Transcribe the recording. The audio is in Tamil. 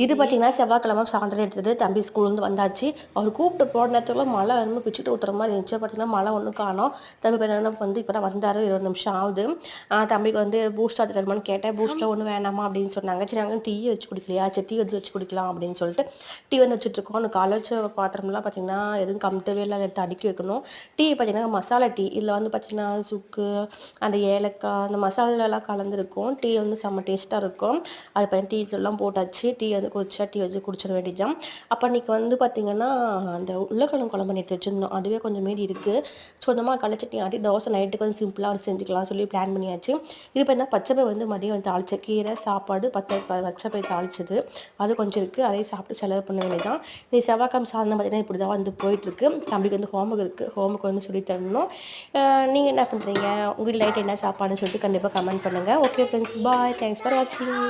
இது பார்த்தீங்கன்னா செவ்வாய்க்கிழமை சாயந்தரம் எடுத்தது. தம்பி ஸ்கூல்லேருந்து வந்தாச்சு. அவர் கூப்பிட்டு போன நேரத்துக்குள்ள மழை என்னமோ பிச்சுட்டு ஊத்துற மாரி இருந்துச்சு. பார்த்தீங்கன்னா மழை ஒண்ணும் காணோம். தம்பி பையன் வந்து இப்போ தான் வந்தாரு. 20 நிமிஷம் ஆகுது. தம்பிக்கு வந்து பூஸ்ட் அது தருமான்னு கேட்டேன். பூஸ்ட்லாம் ஒன்றும் வேணாமா அப்படின்னு சொன்னாங்க. சரி நாங்கள் டீ வச்சு குடிக்கலையா? சரி டீ வச்சு குடிக்கலாம் அப்படின்னு சொல்லிட்டு டீ வந்து வச்சுட்ருக்கோம். அந்த காலை வச்ச பாத்திரம்லாம் பார்த்தீங்கன்னா எதுவும் கமுத்தவே இல்லை. எடுத்து அடுக்கி வைக்கணும். டீ பார்த்தீங்கன்னா மசாலா டீ. இதில் வந்து பார்த்தீங்கன்னா சுக்கு, அந்த ஏலக்காய், அந்த மசாலாலாம் கலந்துருக்கும். டீ வந்து செம்ம டேஸ்ட்டாக இருக்கும். அது பார்த்தீங்கன்னா டீ தூள்லாம் போட்டாச்சு. டீ வந்து கொதிச்சா டீ வச்சு குடிச்சிட வேண்டியதுதான். அப்போ அன்றைக்கி வந்து பார்த்திங்கன்னா அந்த உருளைக்கிழங்கு குழம்பு நேற்று வச்சுருந்தோம். அதுவே கொஞ்சம் மீதி இருக்குது. ஸோ இந்த மாதிரி கடலை சட்னி ஆட்டி தோசை நைட்டுக்கு வந்து சிம்பிளாக செஞ்சுக்கலாம் சொல்லி பிளான் பண்ணியாச்சு. இது பார்த்தீங்கன்னா பச்சைப்பயிறு வந்து மதியம் வந்து தாளிச்ச கீரை சாப்பாடு பச்சைப்பயிறு தாளிச்சது அது கொஞ்சம் இருக்குது. அதையும் சாப்பிட்டு செலவு பண்ண வேண்டியதான். இந்த செவ்வாய்க்கிழமை சாயந்தரம் பார்த்தீங்கன்னா இப்படி தான் வந்து போயிட்டுருக்கு. தம்பிக்கு வந்து ஹோம்ஒர்க் இருக்குது. ஹோம்ஒர்க் வந்து சொல்லி தரணும். நீங்கள் என்ன பண்ணுறீங்க? உங்கள் வீட்டில் நைட் என்ன சாப்பாடுன்னு சொல்லிட்டு கண்டிப்பாக கமெண்ட் பண்ணுங்கள். Okay friends, bye. Thanks for வாட்சிங்.